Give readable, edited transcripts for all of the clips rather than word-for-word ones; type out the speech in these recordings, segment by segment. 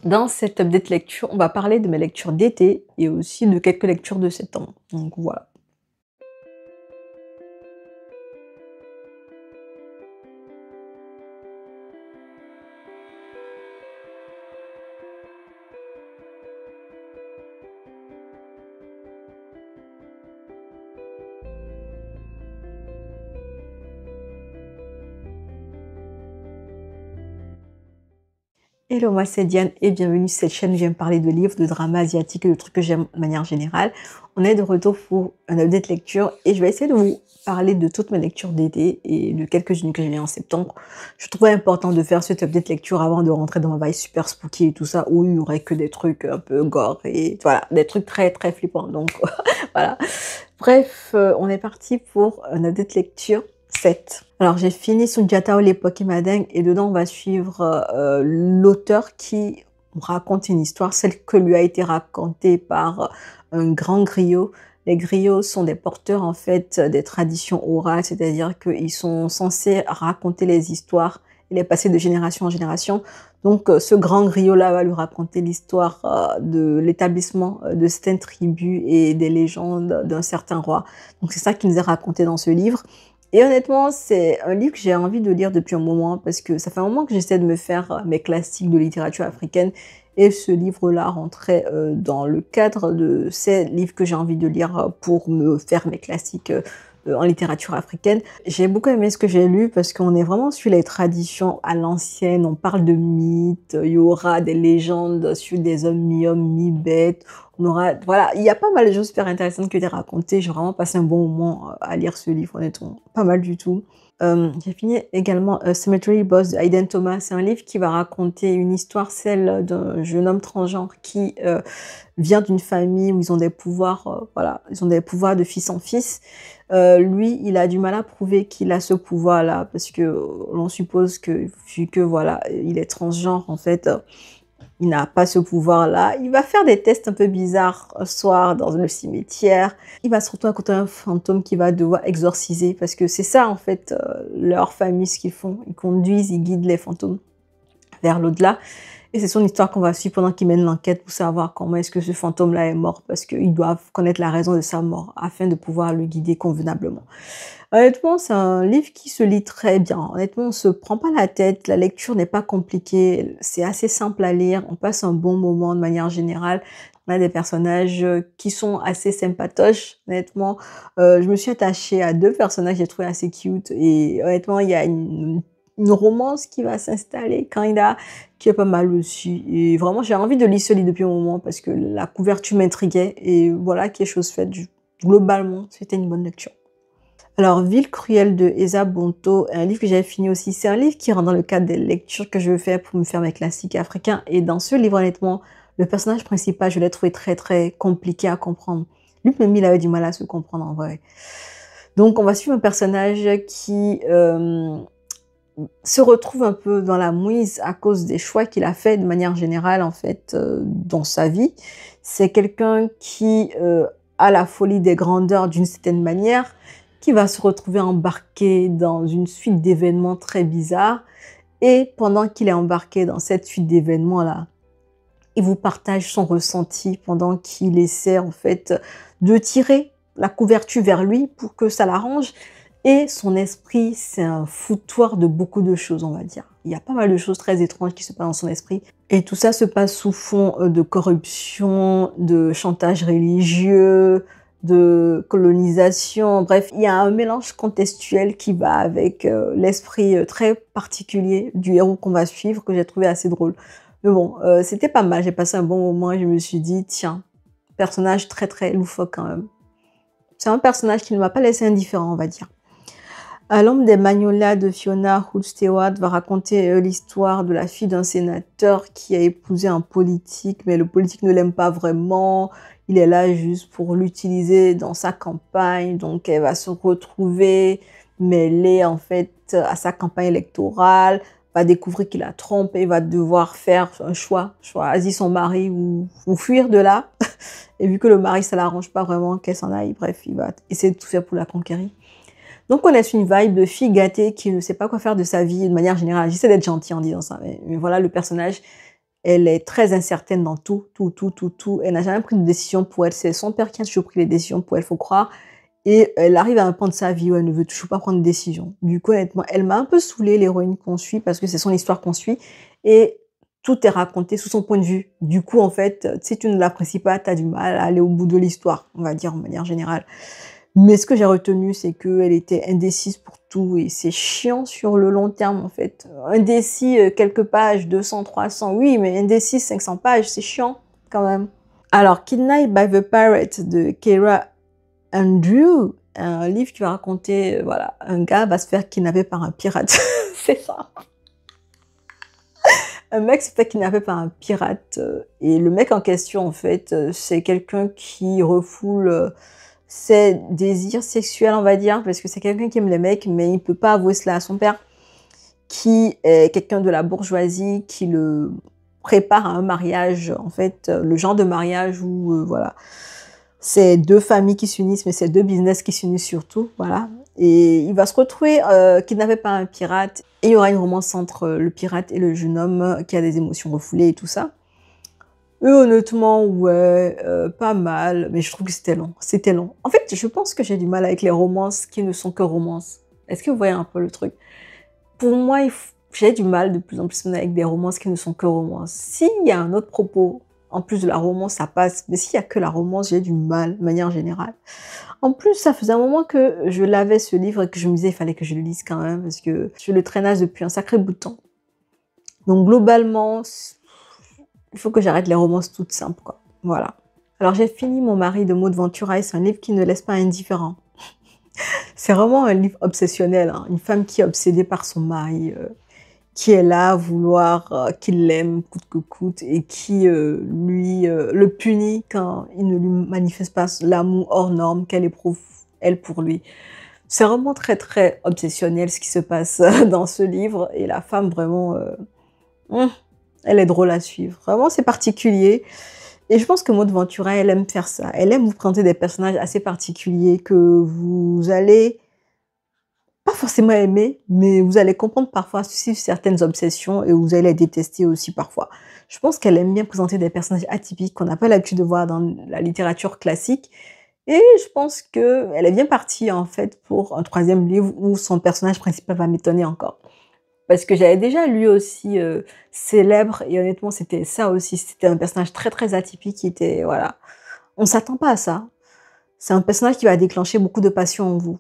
Dans cette update lecture, on va parler de mes lectures d'été et aussi de quelques lectures de septembre. Donc voilà. Hello, moi c'est Diane et bienvenue sur cette chaîne où j'aime parler de livres, de dramas asiatiques et de trucs que j'aime de manière générale. On est de retour pour un update lecture et je vais essayer de vous parler de toutes mes lectures d'été et de quelques-unes que j'ai lues en septembre. Je trouvais important de faire cette update lecture avant de rentrer dans ma vibe super spooky et tout ça où il y aurait que des trucs un peu gore et voilà, des trucs très très flippants. Donc voilà. Bref, on est parti pour un update lecture 7. Alors j'ai fini Sunjata l'époque Madeng et dedans on va suivre l'auteur qui raconte une histoire, celle que lui a été racontée par un grand griot. Les griots sont des porteurs en fait des traditions orales, c'est-à-dire qu'ils sont censés raconter les histoires et les passer de génération en génération. Donc ce grand griot-là va lui raconter l'histoire de l'établissement de certaines tribus et des légendes d'un certain roi. Donc c'est ça qui nous est raconté dans ce livre. Et honnêtement, c'est un livre que j'ai envie de lire depuis un moment parce que ça fait un moment que j'essaie de me faire mes classiques de littérature africaine et ce livre-là rentrait dans le cadre de ces livres que j'ai envie de lire pour me faire mes classiques en littérature africaine. J'ai beaucoup aimé ce que j'ai lu parce qu'on est vraiment sur les traditions à l'ancienne, on parle de mythes, il y aura des légendes sur des hommes mi-hommes, mi-bêtes, on aura, voilà, il y a pas mal de choses super intéressantes qui étaient racontées. J'ai vraiment passé un bon moment à lire ce livre, honnêtement. Pas mal du tout. J'ai fini également Cemetery Boss de Hayden Thomas. C'est un livre qui va raconter une histoire, celle d'un jeune homme transgenre qui vient d'une famille où ils ont des pouvoirs, voilà, ils ont des pouvoirs de fils en fils. Lui, il a du mal à prouver qu'il a ce pouvoir-là parce que l'on suppose que, vu que voilà, il est transgenre, en fait, il n'a pas ce pouvoir-là. Il va faire des tests un peu bizarres un soir dans le cimetière. Il va se retrouver à côté d'un fantôme qu'il va devoir exorciser parce que c'est ça, en fait, leur famille, ce qu'ils font. Ils conduisent, ils guident les fantômes vers l'au-delà. Et c'est son histoire qu'on va suivre pendant qu'il mène l'enquête pour savoir comment est-ce que ce fantôme-là est mort parce qu'ils doivent connaître la raison de sa mort afin de pouvoir le guider convenablement. Honnêtement, c'est un livre qui se lit très bien. Honnêtement, on se prend pas la tête, la lecture n'est pas compliquée, c'est assez simple à lire, on passe un bon moment de manière générale. On a des personnages qui sont assez sympatoches, honnêtement. Je me suis attachée à deux personnages que j'ai trouvé assez cute et honnêtement, il y a une romance qui va s'installer quand il a qui est pas mal aussi. Et vraiment, j'ai envie de lire ce livre depuis un moment parce que la couverture m'intriguait et voilà, quelque chose fait. Globalement, c'était une bonne lecture. Alors, Ville cruelle de Esa Bonto, un livre que j'avais fini aussi. C'est un livre qui rentre dans le cadre des lectures que je veux faire pour me faire mes classiques africains. Et dans ce livre, honnêtement, le personnage principal, je l'ai trouvé très, très compliqué à comprendre. Lui-même, il avait du mal à se comprendre en vrai. Donc, on va suivre un personnage qui se retrouve un peu dans la mouise à cause des choix qu'il a fait de manière générale, en fait, dans sa vie. C'est quelqu'un qui a la folie des grandeurs d'une certaine manière, qui va se retrouver embarqué dans une suite d'événements très bizarres. Et pendant qu'il est embarqué dans cette suite d'événements-là, il vous partage son ressenti pendant qu'il essaie en fait de tirer la couverture vers lui pour que ça l'arrange. Et son esprit, c'est un foutoir de beaucoup de choses, on va dire. Il y a pas mal de choses très étranges qui se passent dans son esprit. Et tout ça se passe sous fond de corruption, de chantage religieux, de colonisation. Bref, il y a un mélange contextuel qui va avec l'esprit très particulier du héros qu'on va suivre, que j'ai trouvé assez drôle. Mais bon, c'était pas mal. J'ai passé un bon moment et je me suis dit, tiens, personnage très très loufoque quand même. C'est un personnage qui ne m'a pas laissé indifférent, on va dire. À l'ombre des magnolias de Fiona Hood Stewart va raconter l'histoire de la fille d'un sénateur qui a épousé un politique, mais le politique ne l'aime pas vraiment. Il est là juste pour l'utiliser dans sa campagne, donc elle va se retrouver mêlée en fait à sa campagne électorale, va découvrir qu'il la trompe et va devoir faire un choix, choisir son mari ou fuir de là. Et vu que le mari ça l'arrange pas vraiment qu'elle s'en aille, bref, il va essayer de tout faire pour la conquérir. Donc on laisse une vibe de fille gâtée qui ne sait pas quoi faire de sa vie de manière générale. J'essaie d'être gentille en disant ça, mais voilà, le personnage Elle est très incertaine dans tout, tout, tout, tout, tout. Elle n'a jamais pris de décision pour elle. C'est son père qui a toujours pris les décisions pour elle, faut croire. Et elle arrive à un point de sa vie où elle ne veut toujours pas prendre de décision. Du coup, honnêtement, elle m'a un peu saoulée, l'héroïne qu'on suit, parce que c'est son histoire qu'on suit. Et tout est raconté sous son point de vue. Du coup, en fait, si tu ne l'apprécies pas, tu as du mal à aller au bout de l'histoire, on va dire, en manière générale. Mais ce que j'ai retenu, c'est qu'elle était indécise pour tout et c'est chiant sur le long terme, en fait. Indécis, quelques pages, 200, 300, oui, mais indécis, 500 pages, c'est chiant, quand même. Alors, Kidnapped by the Pirate de Keira Andrew, un livre qui va raconter, voilà, un gars va se faire kidnapper par un pirate. C'est ça. Un mec se fait kidnapper par un pirate et le mec en question, en fait, c'est quelqu'un qui refoule ses désirs sexuels, on va dire, parce que c'est quelqu'un qui aime les mecs, mais il peut pas avouer cela à son père, qui est quelqu'un de la bourgeoisie, qui le prépare à un mariage, en fait, le genre de mariage où, voilà, c'est deux familles qui s'unissent, mais c'est deux business qui s'unissent surtout, voilà. Et il va se retrouver kidnappé par un pirate, et il y aura une romance entre le pirate et le jeune homme qui a des émotions refoulées et tout ça. Et honnêtement, ouais, pas mal, mais je trouve que c'était long. C'était long. En fait, je pense que j'ai du mal avec les romances qui ne sont que romances. Est-ce que vous voyez un peu le truc? Pour moi, j'ai du mal de plus en plus avec des romances qui ne sont que romances. S'il y a un autre propos, en plus de la romance, ça passe. Mais s'il y a que la romance, j'ai du mal, de manière générale. En plus, ça faisait un moment que je l'avais, ce livre, et que je me disais, il fallait que je le lise quand même, parce que je le traînasse depuis un sacré bout de temps. Donc, globalement, il faut que j'arrête les romances toutes simples, quoi. Voilà. Alors, j'ai fini Mon mari de Maud Ventura, et c'est un livre qui ne laisse pas indifférent. C'est vraiment un livre obsessionnel, hein. Une femme qui est obsédée par son mari, qui est là à vouloir qu'il l'aime coûte que coûte, et qui le punit quand il ne lui manifeste pas l'amour hors norme qu'elle éprouve, elle, pour lui. C'est vraiment très, très obsessionnel ce qui se passe dans ce livre, et la femme, vraiment, elle est drôle à suivre. Vraiment, c'est particulier. Et je pense que Maud Ventura, elle aime faire ça. Elle aime vous présenter des personnages assez particuliers que vous allez pas forcément aimer, mais vous allez comprendre parfois suivre certaines obsessions et vous allez les détester aussi parfois. Je pense qu'elle aime bien présenter des personnages atypiques qu'on n'a pas l'habitude de voir dans la littérature classique. Et je pense qu'elle est bien partie, en fait, pour un troisième livre où son personnage principal va m'étonner encore. Parce que j'avais déjà lu aussi Célèbre, et honnêtement, c'était ça aussi. C'était un personnage très, très atypique qui était, voilà. On s'attend pas à ça. C'est un personnage qui va déclencher beaucoup de passion en vous,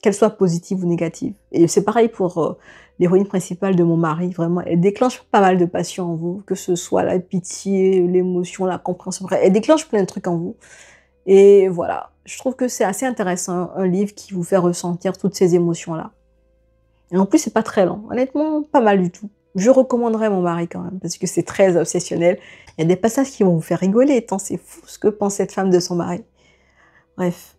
qu'elle soit positive ou négative. Et c'est pareil pour l'héroïne principale de Mon mari, vraiment. Elle déclenche pas mal de passion en vous, que ce soit la pitié, l'émotion, la compréhension. Elle déclenche plein de trucs en vous. Et voilà, je trouve que c'est assez intéressant, un livre qui vous fait ressentir toutes ces émotions-là. Et en plus, c'est pas très lent. Honnêtement, pas mal du tout. Je recommanderais Mon mari quand même, parce que c'est très obsessionnel. Il y a des passages qui vont vous faire rigoler, tant c'est fou ce que pense cette femme de son mari. Bref.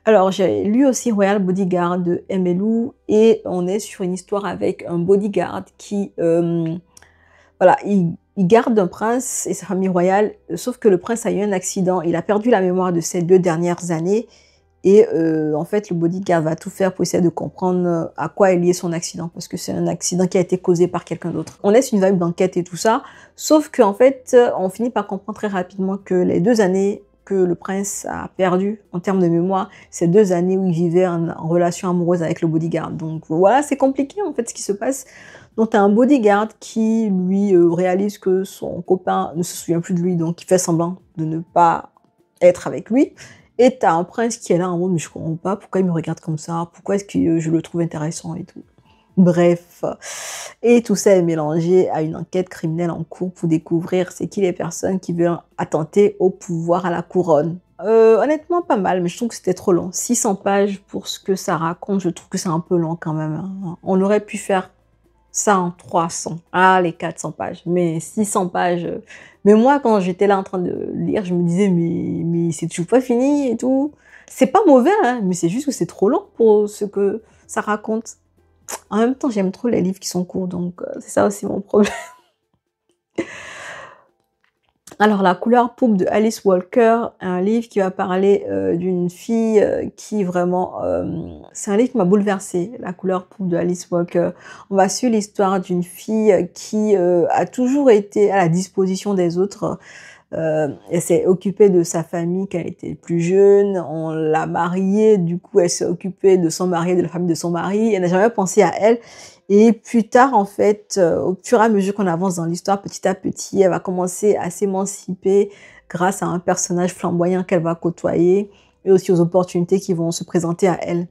Alors, j'ai lu aussi Royal Bodyguard de M. Lou, et on est sur une histoire avec un bodyguard qui, voilà, il garde un prince et sa famille royale, sauf que le prince a eu un accident. Il a perdu la mémoire de ses 2 dernières années. Et en fait, le bodyguard va tout faire pour essayer de comprendre à quoi est lié son accident, parce que c'est un accident qui a été causé par quelqu'un d'autre. On laisse une vibe d'enquête et tout ça, sauf qu'en fait, on finit par comprendre très rapidement que les 2 années que le prince a perdu en termes de mémoire, c'est 2 années où il vivait en relation amoureuse avec le bodyguard. Donc voilà, c'est compliqué en fait ce qui se passe. Donc tu as un bodyguard qui, lui, réalise que son copain ne se souvient plus de lui, donc il fait semblant de ne pas être avec lui. Et t'as un prince qui est là en mode, mais je comprends pas, pourquoi il me regarde comme ça, pourquoi est-ce que je le trouve intéressant et tout. Bref. Et tout ça est mélangé à une enquête criminelle en cours pour découvrir c'est qui les personnes qui veulent attenter au pouvoir, à la couronne. Honnêtement, pas mal, mais je trouve que c'était trop long. 600 pages pour ce que ça raconte, je trouve que c'est un peu long quand même, hein. On aurait pu faire ça en 300, les 400 pages, mais 600 pages. Mais moi, quand j'étais là en train de lire, je me disais, mais c'est toujours pas fini et tout. C'est pas mauvais, hein, mais c'est juste que c'est trop long pour ce que ça raconte. En même temps, j'aime trop les livres qui sont courts, donc c'est ça aussi mon problème. Alors, La couleur pourpre de Alice Walker, un livre qui va parler d'une fille qui vraiment... c'est un livre qui m'a bouleversée, La couleur pourpre de Alice Walker. On va suivre l'histoire d'une fille qui a toujours été à la disposition des autres. Elle s'est occupée de sa famille quand elle était plus jeune, on l'a mariée, du coup elle s'est occupée de son mari et de la famille de son mari, elle n'a jamais pensé à elle. Et plus tard, en fait, au fur et à mesure qu'on avance dans l'histoire, petit à petit, elle va commencer à s'émanciper grâce à un personnage flamboyant qu'elle va côtoyer et aussi aux opportunités qui vont se présenter à elle.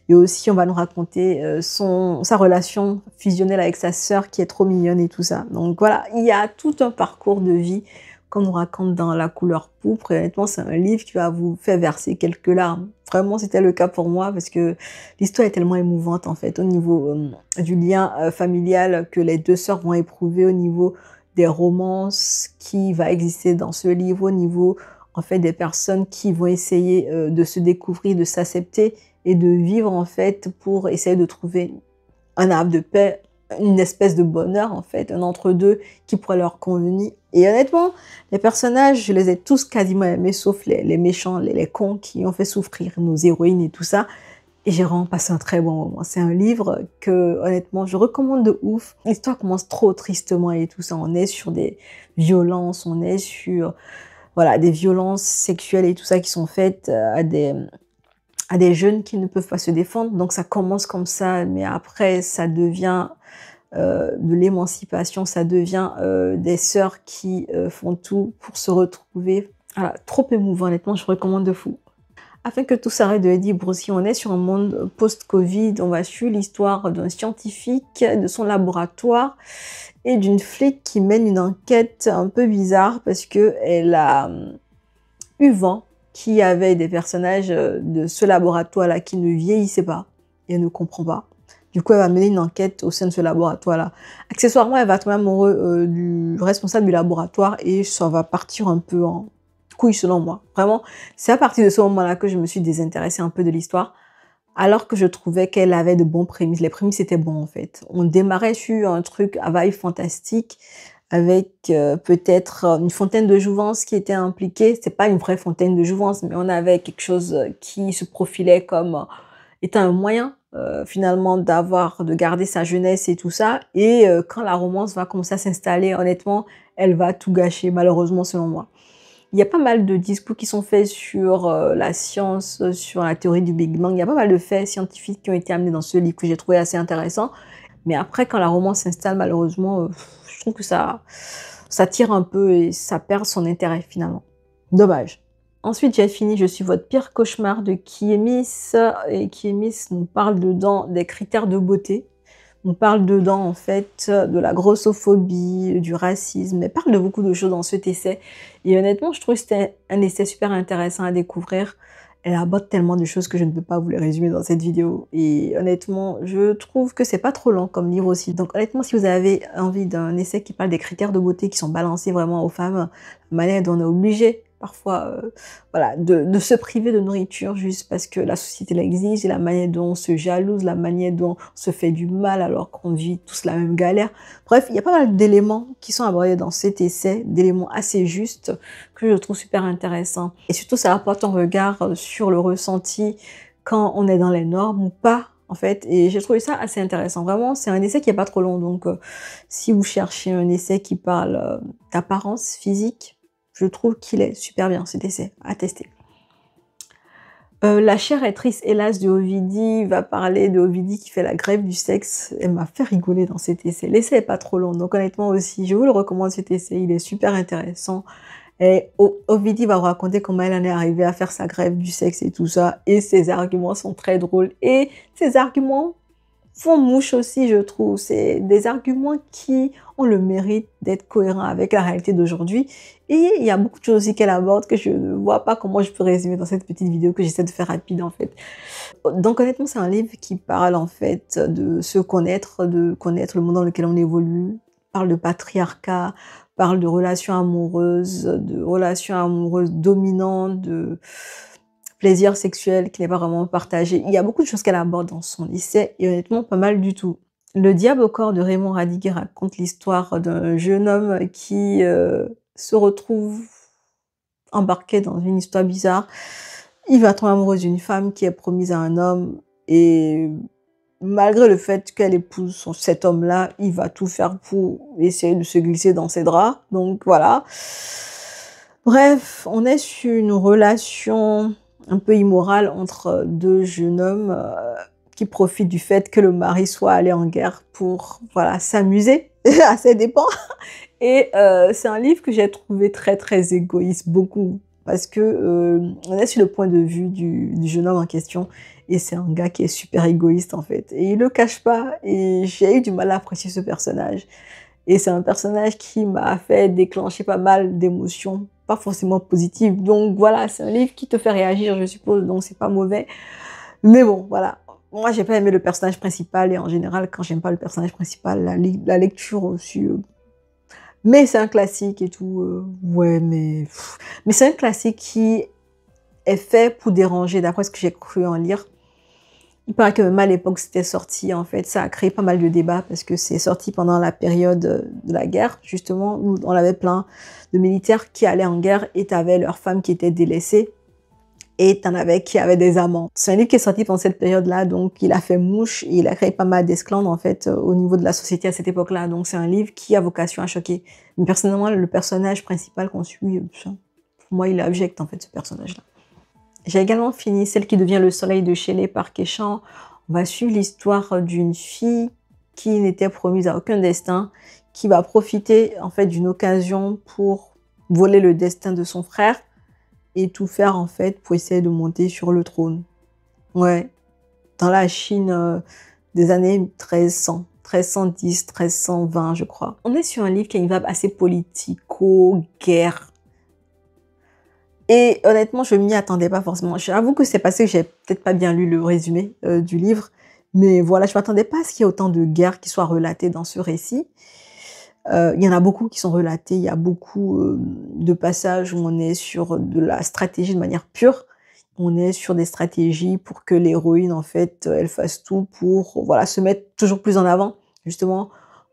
Et aussi, on va nous raconter sa relation fusionnelle avec sa sœur qui est trop mignonne et tout ça. Donc voilà, il y a tout un parcours de vie qu'on nous raconte dans La couleur pourpre. Et honnêtement, c'est un livre qui va vous faire verser quelques larmes. Vraiment, c'était le cas pour moi parce que l'histoire est tellement émouvante en fait au niveau du lien familial que les deux sœurs vont éprouver, au niveau des romances qui va exister dans ce livre, au niveau en fait des personnes qui vont essayer de se découvrir, de s'accepter et de vivre en fait pour essayer de trouver un havre de paix, une espèce de bonheur en fait, un entre-deux qui pourrait leur convenir. Et honnêtement, les personnages, je les ai tous quasiment aimés, sauf les méchants, les cons qui ont fait souffrir nos héroïnes et tout ça. Et j'ai vraiment passé un très bon moment. C'est un livre que, honnêtement, je recommande de ouf. L'histoire commence trop tristement et tout ça. On est sur des violences, on est sur, voilà, des violences sexuelles et tout ça qui sont faites à des jeunes qui ne peuvent pas se défendre. Donc ça commence comme ça, mais après ça devient de l'émancipation, ça devient des sœurs qui font tout pour se retrouver. Voilà, trop émouvant, honnêtement, je recommande de fou. Afin que tout s'arrête de Eddie Broccy, on est sur un monde post-Covid, on va suivre l'histoire d'un scientifique, de son laboratoire et d'une flic qui mène une enquête un peu bizarre parce qu'elle a eu vent qu'il y avait des personnages de ce laboratoire-là qui ne vieillissaient pas et elle ne comprend pas. Du coup, elle va mener une enquête au sein de ce laboratoire-là. Accessoirement, elle va tomber amoureuse du responsable du laboratoire et ça va partir un peu en couille selon moi. Vraiment, c'est à partir de ce moment-là que je me suis désintéressée un peu de l'histoire, alors que je trouvais qu'elle avait de bons prémices. Les prémices étaient bons en fait. On démarrait sur un truc à vibe fantastique, avec peut-être une fontaine de jouvence qui était impliquée. C'est pas une vraie fontaine de jouvence, mais on avait quelque chose qui se profilait comme étant un moyen finalement de garder sa jeunesse et tout ça. Et quand la romance va commencer à s'installer, honnêtement, elle va tout gâcher, malheureusement selon moi. Il y a pas mal de discours qui sont faits sur la science, sur la théorie du Big Bang. Il y a pas mal de faits scientifiques qui ont été amenés dans ce livre que j'ai trouvé assez intéressant. Mais après, quand la romance s'installe, malheureusement, je trouve que ça tire un peu et ça perd son intérêt finalement. Dommage. Ensuite, j'ai fini Je suis votre pire cauchemar de Kiemis. Et Kiemis nous parle dedans des critères de beauté. On parle dedans, en fait, de la grossophobie, du racisme. Elle parle de beaucoup de choses dans cet essai. Et honnêtement, je trouve que c'était un essai super intéressant à découvrir. Elle aborde tellement de choses que je ne peux pas vous les résumer dans cette vidéo. Et honnêtement, je trouve que c'est pas trop long comme livre aussi. Donc honnêtement, si vous avez envie d'un essai qui parle des critères de beauté qui sont balancés vraiment aux femmes, la manière dont on est obligé parfois voilà, de se priver de nourriture juste parce que la société l'exige, et la manière dont on se jalouse, la manière dont on se fait du mal alors qu'on vit tous la même galère. Bref, il y a pas mal d'éléments qui sont abordés dans cet essai, d'éléments assez justes que je trouve super intéressants. Et surtout, ça apporte un regard sur le ressenti quand on est dans les normes ou pas, en fait. Et j'ai trouvé ça assez intéressant. Vraiment, c'est un essai qui est pas trop long. Donc, si vous cherchez un essai qui parle d'apparence physique, je trouve qu'il est super bien, cet essai, à tester. La chère est triste, hélas, de Ovidie va parler de Ovidie qui fait la grève du sexe. Elle m'a fait rigoler dans cet essai. L'essai est pas trop long, donc honnêtement aussi, je vous le recommande cet essai, il est super intéressant. Et Ovidie va vous raconter comment elle en est arrivée à faire sa grève du sexe et tout ça. Et ses arguments sont très drôles. Et ses arguments font mouche aussi, je trouve. C'est des arguments qui ont le mérite d'être cohérents avec la réalité d'aujourd'hui. Et il y a beaucoup de choses aussi qu'elle aborde que je ne vois pas comment je peux résumer dans cette petite vidéo que j'essaie de faire rapide en fait. Donc honnêtement, c'est un livre qui parle en fait de se connaître, de connaître le monde dans lequel on évolue, parle de patriarcat, parle de relations amoureuses dominantes, de plaisir sexuel qui n'est pas vraiment partagé. Il y a beaucoup de choses qu'elle aborde dans son essai et honnêtement pas mal du tout. Le diable au corps de Raymond Radiguet raconte l'histoire d'un jeune homme qui se retrouve embarqué dans une histoire bizarre. Il va tomber amoureux d'une femme qui est promise à un homme et malgré le fait qu'elle épouse cet homme-là, il va tout faire pour essayer de se glisser dans ses draps. Donc voilà. Bref, on est sur une relation un peu immorale entre deux jeunes hommes qui profitent du fait que le mari soit allé en guerre pour voilà, s'amuser à ses dépens. Et c'est un livre que j'ai trouvé très très égoïste, beaucoup. Parce que on est sur le point de vue du jeune homme en question. Et c'est un gars qui est super égoïste en fait. Et il le cache pas. Et j'ai eu du mal à apprécier ce personnage. Et c'est un personnage qui m'a fait déclencher pas mal d'émotions, pas forcément positives. Donc voilà, c'est un livre qui te fait réagir, je suppose. Donc c'est pas mauvais. Mais bon, voilà. Moi, j'ai pas aimé le personnage principal. Et en général, quand j'aime pas le personnage principal, la lecture aussi... mais c'est un classique et tout. Ouais, mais c'est un classique qui est fait pour déranger, d'après ce que j'ai cru en lire. Il paraît que même à l'époque, c'était sorti, en fait. Ça a créé pas mal de débats parce que c'est sorti pendant la période de la guerre, justement, où on avait plein de militaires qui allaient en guerre et t'avais leurs femmes qui étaient délaissées et t'en avais qui avaient des amants. C'est un livre qui est sorti pendant cette période-là, donc il a fait mouche et il a créé pas mal d'esclandres, en fait, au niveau de la société à cette époque-là. Donc c'est un livre qui a vocation à choquer. Mais personnellement, le personnage principal qu'on suit, pour moi, il est abject, en fait, ce personnage-là. J'ai également fini Celle qui devient le soleil de Shelley par Kéchan. On va suivre l'histoire d'une fille qui n'était promise à aucun destin, qui va profiter en fait d'une occasion pour voler le destin de son frère et tout faire en fait pour essayer de monter sur le trône. Ouais, dans la Chine des années 1300. 1310, 1320, je crois. On est sur un livre qui a une vibe assez politico-guerre. Et honnêtement, je m'y attendais pas forcément. J'avoue que c'est parce que j'ai peut-être pas bien lu le résumé du livre. Mais voilà, je m'attendais pas à ce qu'il y ait autant de guerres qui soient relatées dans ce récit. Il y en a beaucoup qui sont relatés. Il y a beaucoup de passages où on est sur de la stratégie de manière pure. On est sur des stratégies pour que l'héroïne, en fait, elle fasse tout pour voilà, se mettre toujours plus en avant, justement,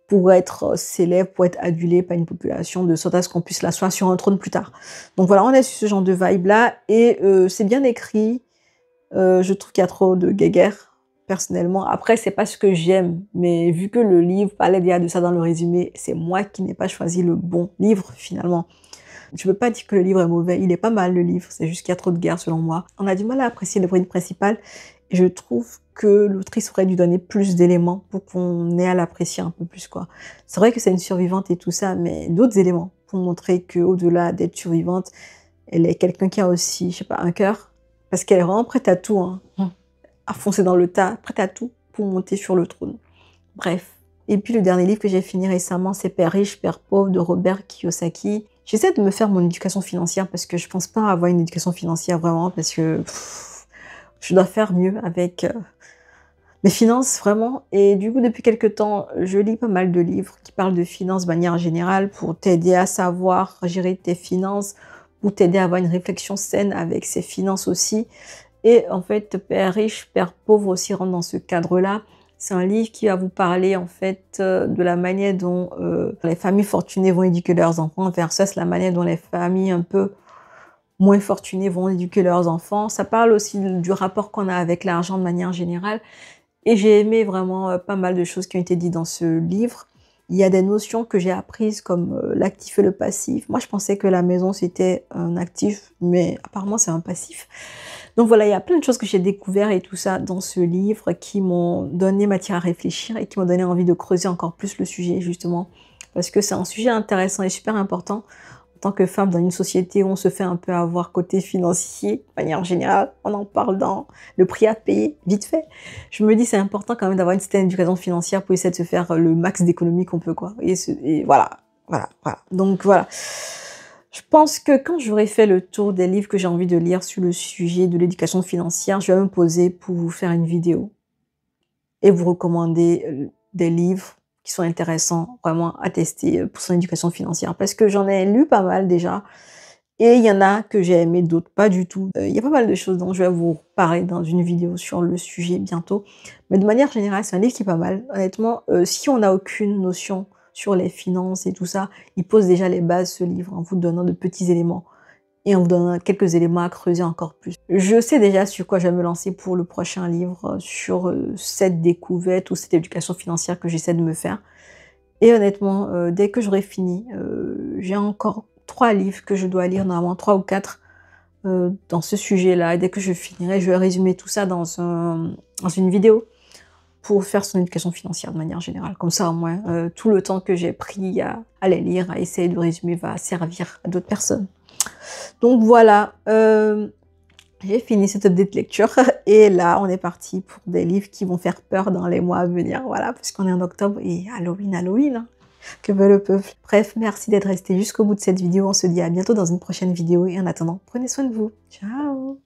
pour être célèbre, pour être adulée par une population, de sorte à ce qu'on puisse l'asseoir sur un trône plus tard. Donc voilà, on est sur ce genre de vibe-là, et c'est bien écrit. Je trouve qu'il y a trop de guéguerre, personnellement. Après, c'est pas ce que j'aime, mais vu que le livre parlait déjà de ça dans le résumé, c'est moi qui n'ai pas choisi le bon livre, finalement. Je ne peux pas dire que le livre est mauvais, il est pas mal le livre, c'est juste qu'il y a trop de guerre selon moi. On a du mal à apprécier l'héroïne principale, et je trouve que l'autrice aurait dû donner plus d'éléments pour qu'on ait à l'apprécier un peu plus, quoi. C'est vrai que c'est une survivante et tout ça, mais d'autres éléments pour montrer qu'au-delà d'être survivante, elle est quelqu'un qui a aussi, je sais pas, un cœur, parce qu'elle est vraiment prête à tout, hein, à foncer dans le tas, prête à tout pour monter sur le trône. Bref. Et puis le dernier livre que j'ai fini récemment, c'est Père riche, Père pauvre de Robert Kiyosaki. J'essaie de me faire mon éducation financière parce que je pense pas avoir une éducation financière vraiment, parce que je dois faire mieux avec mes finances vraiment. Et du coup, depuis quelques temps, je lis pas mal de livres qui parlent de finances de manière générale pour t'aider à savoir gérer tes finances, pour t'aider à avoir une réflexion saine avec ses finances aussi. Et en fait, Père riche, Père pauvre aussi rentre dans ce cadre-là. C'est un livre qui va vous parler en fait de la manière dont les familles fortunées vont éduquer leurs enfants versus la manière dont les familles un peu moins fortunées vont éduquer leurs enfants. Ça parle aussi du rapport qu'on a avec l'argent de manière générale. Et j'ai aimé vraiment pas mal de choses qui ont été dites dans ce livre. Il y a des notions que j'ai apprises comme l'actif et le passif. Moi, je pensais que la maison, c'était un actif, mais apparemment, c'est un passif. Donc voilà, il y a plein de choses que j'ai découvert et tout ça dans ce livre qui m'ont donné matière à réfléchir et qui m'ont donné envie de creuser encore plus le sujet, justement. Parce que c'est un sujet intéressant et super important en tant que femme dans une société où on se fait un peu avoir côté financier, de manière générale. On en parle dans le prix à payer, vite fait. Je me dis c'est important quand même d'avoir une certaine éducation financière pour essayer de se faire le max d'économie qu'on peut, quoi. Et voilà. Donc voilà. Je pense que quand j'aurai fait le tour des livres que j'ai envie de lire sur le sujet de l'éducation financière, je vais me poser pour vous faire une vidéo et vous recommander des livres qui sont intéressants vraiment à tester pour son éducation financière. Parce que j'en ai lu pas mal déjà et il y en a que j'ai aimé, d'autres pas du tout. Il y a pas mal de choses dont je vais vous parler dans une vidéo sur le sujet bientôt. Mais de manière générale, c'est un livre qui est pas mal. Honnêtement, si on n'a aucune notion sur les finances et tout ça. Il pose déjà les bases, ce livre, en vous donnant de petits éléments et en vous donnant quelques éléments à creuser encore plus. Je sais déjà sur quoi je vais me lancer pour le prochain livre, sur cette découverte ou cette éducation financière que j'essaie de me faire. Et honnêtement, dès que j'aurai fini, j'ai encore 3 livres que je dois lire, normalement 3 ou 4 dans ce sujet-là. Et dès que je finirai, je vais résumer tout ça dans une vidéo pour faire son éducation financière de manière générale. Comme ça, au moins, tout le temps que j'ai pris à les lire, à essayer de résumer, va servir à d'autres personnes. Donc voilà, j'ai fini cette update lecture et là, on est parti pour des livres qui vont faire peur dans les mois à venir. Voilà, puisqu'on est en octobre et Halloween, hein, que veut le peuple. Bref, merci d'être resté jusqu'au bout de cette vidéo. On se dit à bientôt dans une prochaine vidéo et en attendant, prenez soin de vous. Ciao!